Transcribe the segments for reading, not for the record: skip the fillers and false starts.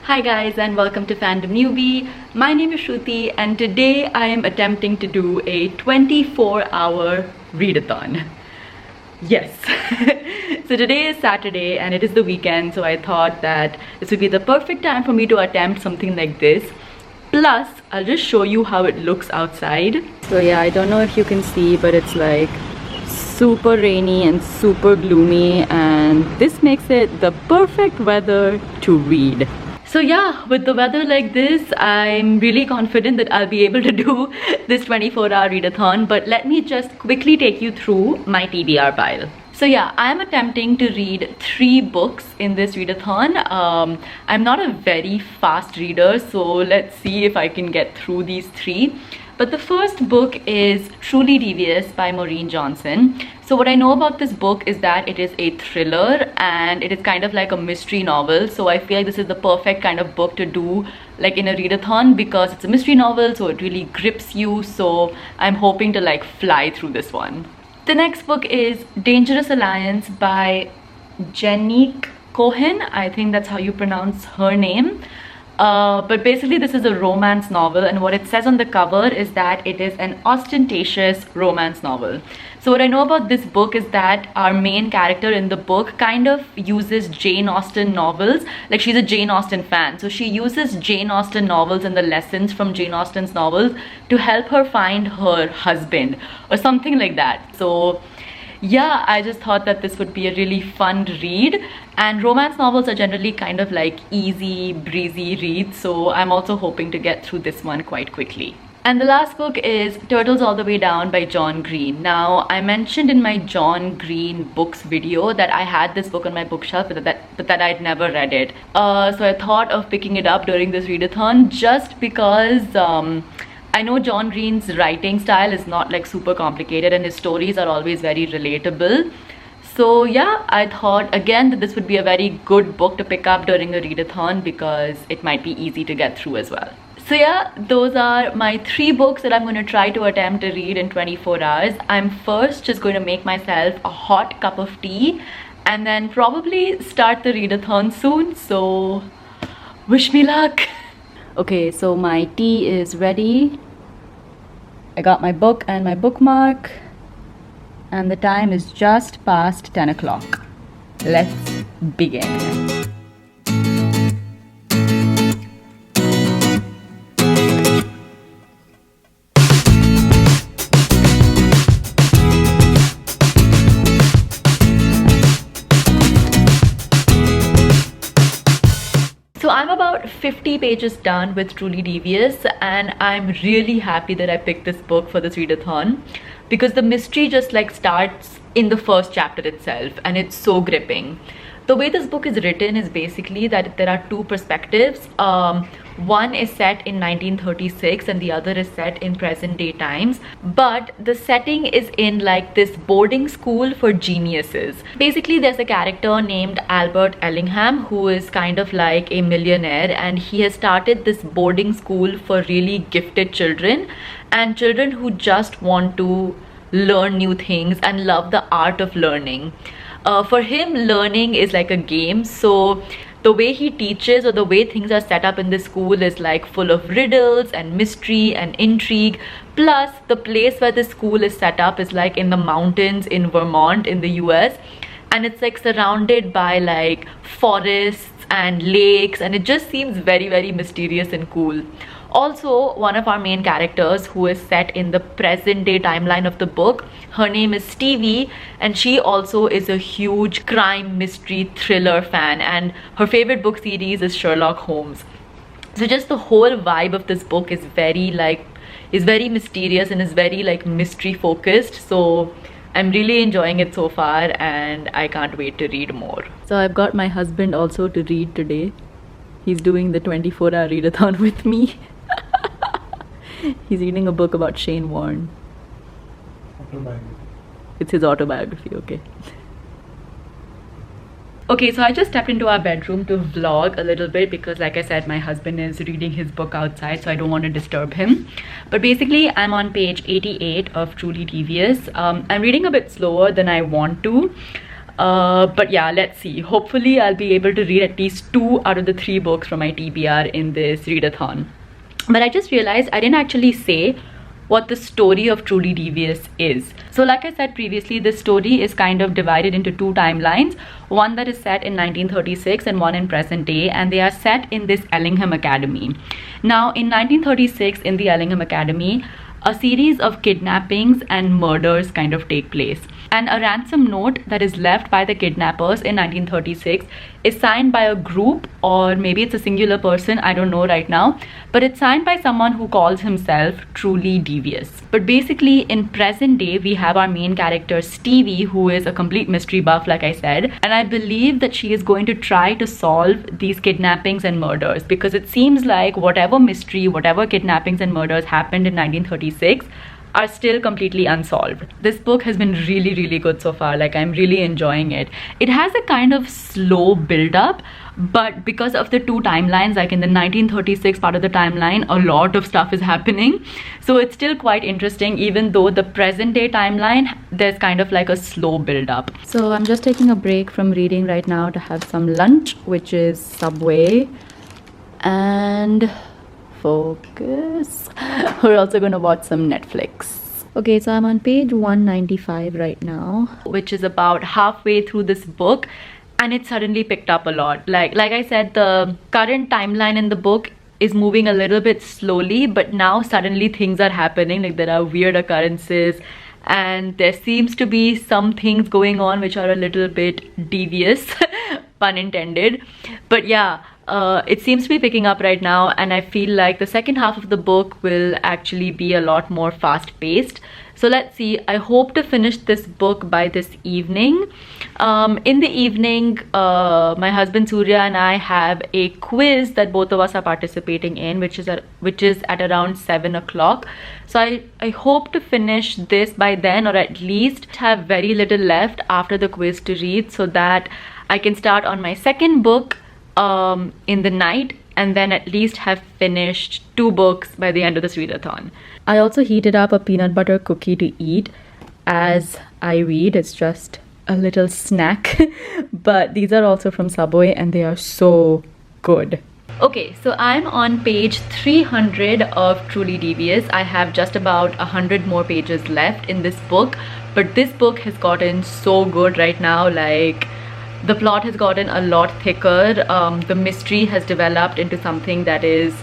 Hi guys and welcome to Fandom Newbie. My name is Shruti and today I am attempting to do a 24-hour readathon. Yes. So today is Saturday and it is the weekend, so I thought that this would be the perfect time for me to attempt something like this. Plus, I'll just show you how it looks outside. So yeah, I don't know if you can see, but it's like super rainy and super gloomy, and this makes it the perfect weather to read. So yeah, with the weather like this, I'm really confident that I'll be able to do this 24-hour readathon, but let me just quickly take you through my TBR pile. So yeah, I'm attempting to read 3 books in this readathon. I'm not a very fast reader, so let's see if I can get through these 3. But the first book is Truly Devious by Maureen Johnson. So what I know about this book is that it is a thriller and it is kind of like a mystery novel. So I feel like this is the perfect kind of book to do like in a readathon because it's a mystery novel, so it really grips you. So I'm hoping to like fly through this one. The next book is Dangerous Alliance by Jennieke Cohen. I think that's how you pronounce her name. But basically this is a romance novel, and what it says on the cover is that it is an ostentatious romance novel. So what I know about this book is that our main character in the book kind of uses Jane Austen novels. Like, she's a Jane Austen fan, so she uses Jane Austen novels and the lessons from Jane Austen's novels to help her find her husband or something like that. So yeah, I just thought that this would be a really fun read, and romance novels are generally kind of like easy breezy reads, so I'm also hoping to get through this one quite quickly. And the last book is Turtles All the Way Down by John Green. Now, I mentioned in my John Green books video that I had this book on my bookshelf, but that I'd never read it. So I thought of picking it up during this readathon just because I know John Green's writing style is not like super complicated and his stories are always very relatable. So yeah, I thought again that this would be a very good book to pick up during a readathon because it might be easy to get through as well. So yeah, those are my 3 books that I'm going to try to attempt to read in 24 hours. I'm first just going to make myself a hot cup of tea and then probably start the readathon soon. So wish me luck. Okay, so my tea is ready. I got my book and my bookmark, and the time is just past 10 o'clock. Let's begin. So I'm about 50 pages done with Truly Devious, and I'm really happy that I picked this book for this readathon because the mystery just like starts in the first chapter itself, and it's so gripping. The way this book is written is basically that there are 2 perspectives. One is set in 1936 and the other is set in present day times, but the setting is in like this boarding school for geniuses. Basically there's a character named Albert Ellingham who is kind of like a millionaire, and he has started this boarding school for really gifted children and children who just want to learn new things and love the art of learning. For him, learning is like a game, so the way he teaches or the way things are set up in the school is like full of riddles and mystery and intrigue. Plus, the place where the school is set up is like in the mountains in Vermont in the US, and it's like surrounded by like forests and lakes, and it just seems very, very mysterious and cool. Also, one of our main characters who is set in the present day timeline of the book, her name is Stevie, and she also is a huge crime mystery thriller fan, and her favorite book series is Sherlock Holmes. So just the whole vibe of this book is very mysterious and is very like mystery focused. So I'm really enjoying it so far and I can't wait to read more. So I've got my husband also to read today. He's doing the 24-hour readathon with me. He's reading a book about Shane Warne. Autobiography. It's his autobiography, okay. Okay, so I just stepped into our bedroom to vlog a little bit because like I said, my husband is reading his book outside, so I don't want to disturb him. But basically, I'm on page 88 of Truly Devious. I'm reading a bit slower than I want to. But yeah, let's see. Hopefully I'll be able to read at least 2 out of the 3 books from my TBR in this readathon. But I just realized I didn't actually say what the story of Truly Devious is. So like I said previously, this story is kind of divided into 2 timelines, one that is set in 1936 and one in present day, and they are set in this Ellingham Academy. Now in 1936 in the Ellingham Academy, a series of kidnappings and murders kind of take place, and a ransom note that is left by the kidnappers in 1936 is signed by a group, or maybe it's a singular person, I don't know right now, but it's signed by someone who calls himself Truly Devious. But basically in present day we have our main character Stevie, who is a complete mystery buff like I said, and I believe that she is going to try to solve these kidnappings and murders, because it seems like whatever mystery, whatever kidnappings and murders happened in 1936 are still completely unsolved. This book has been really good so far. Like, I'm really enjoying it. It has a kind of slow build up, but because of the 2 timelines, like in the 1936 part of the timeline, a lot of stuff is happening, so it's still quite interesting, even though the present day timeline, there's kind of like a slow build up. So I'm just taking a break from reading right now to have some lunch, which is Subway, and focus. We're also gonna watch some Netflix. Okay, so I'm on page 195 right now, which is about halfway through this book, and it suddenly picked up a lot. Like I said, the current timeline in the book is moving a little bit slowly, but now suddenly things are happening. Like, there are weird occurrences, and there seems to be some things going on which are a little bit devious, pun intended. But yeah, it seems to be picking up right now, and I feel like the second half of the book will actually be a lot more fast-paced. So let's see. I hope to finish this book by this evening. In the evening, my husband Surya and I have a quiz that both of us are participating in, which is at around 7 o'clock. So I hope to finish this by then, or at least have very little left after the quiz to read, so that I can start on my second book in the night, and then at least have finished 2 books by the end of this readathon. I also heated up a peanut butter cookie to eat as I read. It's just a little snack, but these are also from Subway and they are so good. Okay, so I'm on page 300 of Truly Devious. I have just about 100 more pages left in this book, but this book has gotten so good right now. Like, the plot has gotten a lot thicker. The mystery has developed into something that is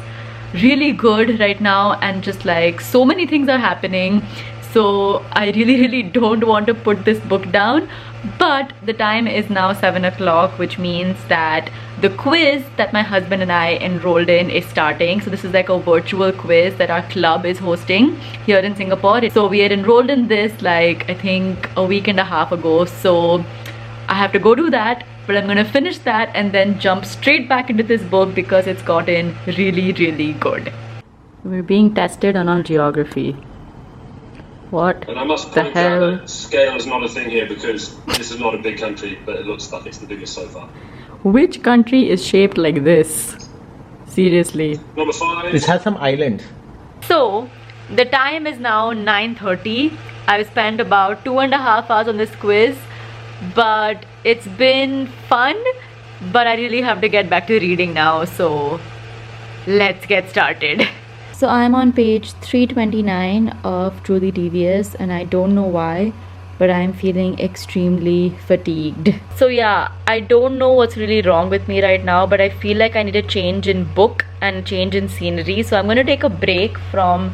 really good right now, and just like so many things are happening. So I really don't want to put this book down. But the time is now 7 o'clock, which means that the quiz that my husband and I enrolled in is starting. So this is like a virtual quiz that our club is hosting here in Singapore. So we had enrolled in this like, I think a week and a half ago. So I have to go do that, but I'm gonna finish that and then jump straight back into this book because it's gotten really good. We're being tested on our geography. What and I must the point hell? out that scale is not a thing here, because this is not a big country, but it looks like it's the biggest so far. Which country is shaped like this? Seriously. Number 5. This has some islands. So the time is now 9:30. I've spent about 2.5 hours on this quiz, but it's been fun. But I really have to get back to reading now, so let's get started. So I'm on page 329 of Truly Devious, and I don't know why, but I'm feeling extremely fatigued. So yeah, I don't know what's really wrong with me right now, but I feel like I need a change in book and change in scenery. So I'm going to take a break from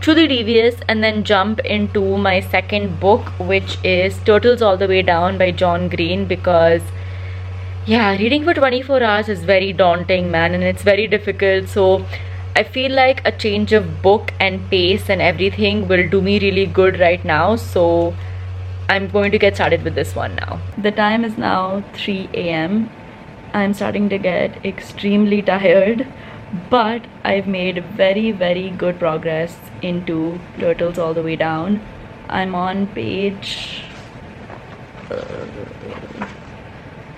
Truly Devious and then jump into my second book, which is Turtles All the Way Down by John Green, because yeah, reading for 24 hours is very daunting, man, and it's very difficult. So I feel like a change of book and pace and everything will do me really good right now. So I'm going to get started with this one now. The time is now 3 a.m. I'm starting to get extremely tired, but I've made very good progress into Turtles All the Way Down. I'm on page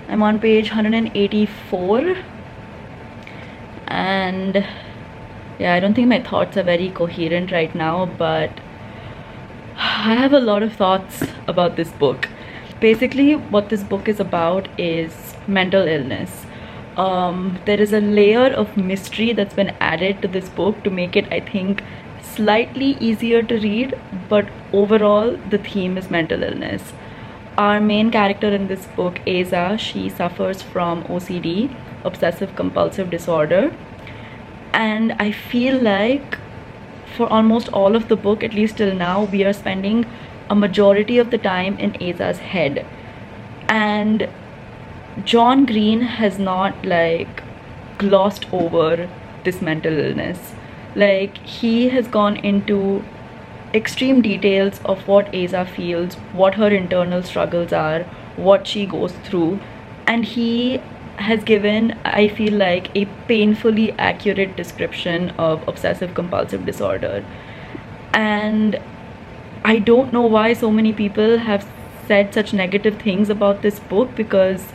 184, and yeah, I don't think my thoughts are very coherent right now, but I have a lot of thoughts about this book. Basically, what this book is about is mental illness. There is a layer of mystery that's been added to this book to make it, I think, slightly easier to read, but overall, the theme is mental illness. Our main character in this book, Aza, she suffers from OCD, obsessive compulsive disorder, and I feel like for almost all of the book, at least till now, we are spending a majority of the time in Aza's head. And John Green has not like glossed over this mental illness. Like, he has gone into extreme details of what Aza feels, what her internal struggles are, what she goes through, and he has given, I feel like, a painfully accurate description of obsessive compulsive disorder. And I don't know why so many people have said such negative things about this book, because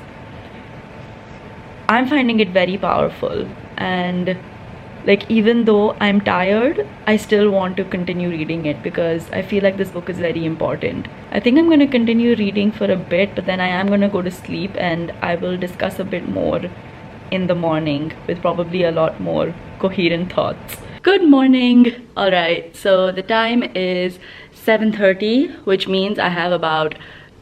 I'm finding it very powerful. And like, even though I'm tired, I still want to continue reading it because I feel like this book is very important. I think I'm going to continue reading for a bit, but then I am going to go to sleep, and I will discuss a bit more in the morning with probably a lot more coherent thoughts. Good morning. All right, so the time is 7:30, which means I have about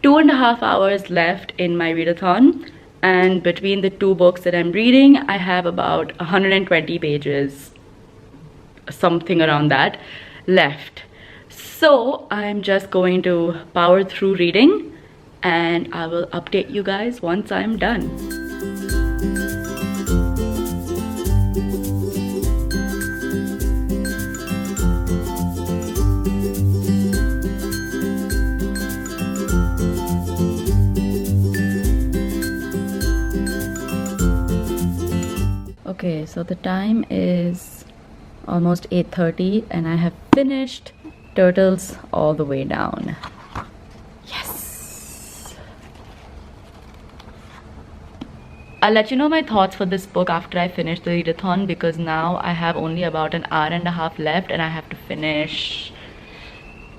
2.5 hours left in my readathon. And between the two books that I'm reading, I have about 120 pages, something around that, left. So I'm just going to power through reading, and I will update you guys once I'm done. Okay, so the time is almost 8:30 and I have finished Turtles All the Way Down. Yes! I'll let you know my thoughts for this book after I finish the readathon, because now I have only about an hour and a half left and I have to finish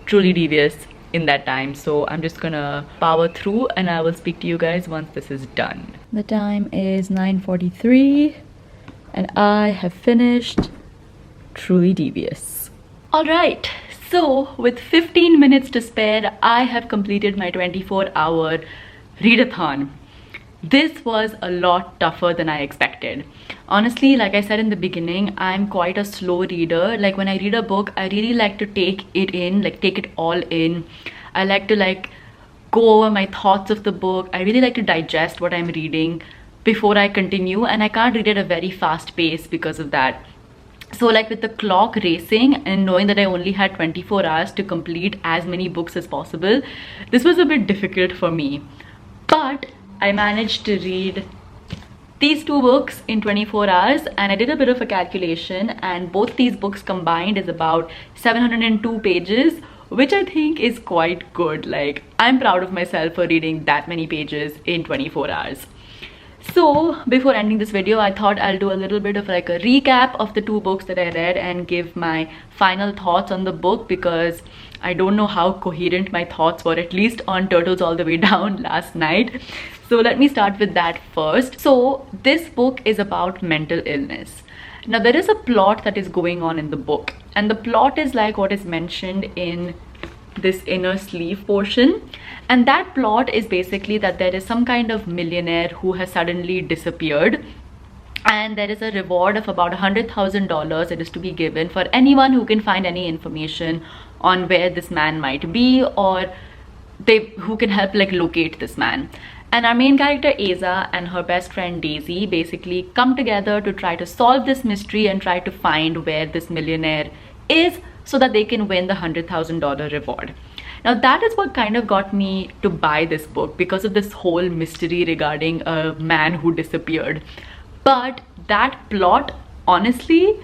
Truly Devious in that time. So I'm just gonna power through and I will speak to you guys once this is done. The time is 9:43. And I have finished Truly Devious. Alright, so with 15 minutes to spare, I have completed my 24-hour readathon. This was a lot tougher than I expected. Honestly, like I said in the beginning, I'm quite a slow reader. Like, when I read a book, I really like to take it in, like take it all in. I like to go over my thoughts of the book. I really like to digest what I'm reading before I continue, and I can't read at a very fast pace because of that. So with the clock racing and knowing that I only had 24 hours to complete as many books as possible, this was a bit difficult for me. But I managed to read these two books in 24 hours, and I did a bit of a calculation, and both these books combined is about 702 pages, which I think is quite good. Like, I'm proud of myself for reading that many pages in 24 hours. So before ending this video, I thought I'll do a little bit of a recap of the two books that I read and give my final thoughts on the book, because I don't know how coherent my thoughts were, at least on Turtles All the Way Down last night. So let me start with that first. So this book is about mental illness. Now, there is a plot that is going on in the book, and the plot is like what is mentioned in this inner sleeve portion. And that plot is basically that there is some kind of millionaire who has suddenly disappeared, and there is a reward of about $100,000 that is to be given for anyone who can find any information on where this man might be, or who can help locate this man. And our main character Aza and her best friend Daisy basically come together to try to solve this mystery and try to find where this millionaire is, so that they can win the $100,000 reward. Now, that is what kind of got me to buy this book, because of this whole mystery regarding a man who disappeared. But that plot, honestly,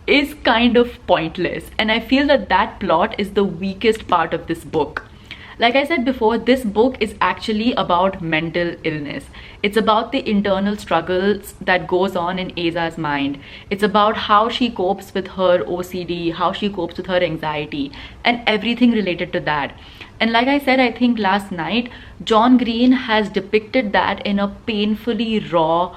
is kind of pointless, and I feel that that plot is the weakest part of this book. Like I said before, this book is actually about mental illness. It's about the internal struggles that goes on in Aza's mind. It's about how she copes with her OCD, how she copes with her anxiety, and everything related to that. And like I said, I think last night, John Green has depicted that in a painfully raw,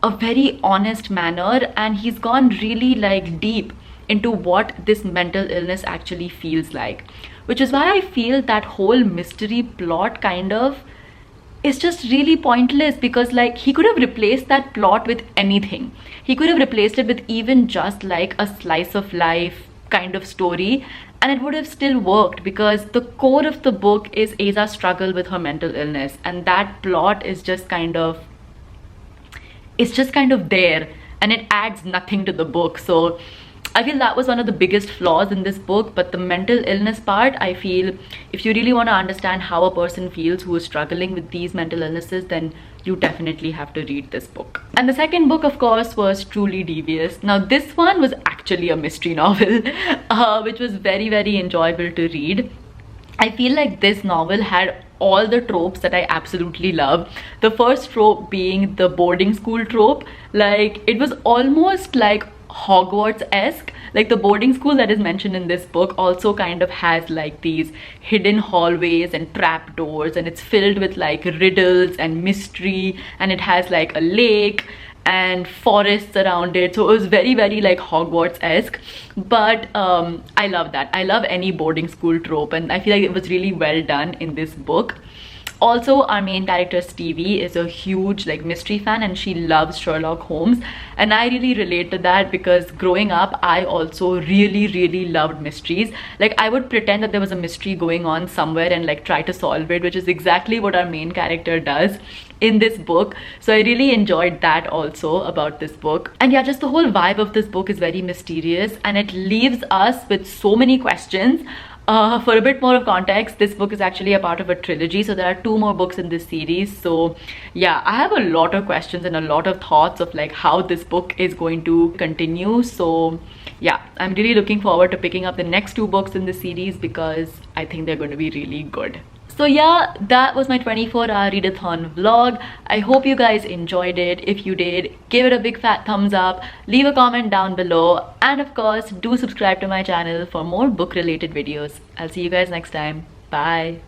a very honest manner, and he's gone really like deep into what this mental illness actually feels like, which is why I feel that whole mystery plot kind of is just really pointless, because like he could have replaced that plot with anything. He could have replaced it with even just like a slice of life kind of story, and it would have still worked, because the core of the book is Aza's struggle with her mental illness, and that plot is just kind of, it's just kind of there, and it adds nothing to the book. So I feel that was one of the biggest flaws in this book. But the mental illness part, I feel if you really want to understand how a person feels who is struggling with these mental illnesses, then you definitely have to read this book. And the second book, of course, was Truly Devious. Now this one was actually a mystery novel, which was very, very enjoyable to read. I feel like this novel had all the tropes that I absolutely love. The first trope being the boarding school trope. Like, it was almost like Hogwarts-esque. Like, the boarding school that is mentioned in this book also kind of has like these hidden hallways and trap doors, and it's filled with like riddles and mystery, and it has like a lake and forests around it. So it was very, very like Hogwarts-esque. But I love that. I love any boarding school trope, and I feel like it was really well done in this book. Also, our main character Stevie is a huge like mystery fan, and she loves Sherlock Holmes, and I really relate to that, because growing up I also really, really loved mysteries. Like, I would pretend that there was a mystery going on somewhere and like try to solve it, which is exactly what our main character does in this book. So I really enjoyed that also about this book. And yeah, just the whole vibe of this book is very mysterious, and it leaves us with so many questions. For a bit more of context, this book is actually a part of a trilogy, so there are 2 more books in this series. So yeah, I have a lot of questions and a lot of thoughts of like how this book is going to continue. So yeah, I'm really looking forward to picking up the next 2 books in this series, because I think they're going to be really good. So yeah, that was my 24-hour readathon vlog. I hope you guys enjoyed it. If you did, give it a big fat thumbs up, leave a comment down below, and of course, do subscribe to my channel for more book related videos. I'll see you guys next time. Bye.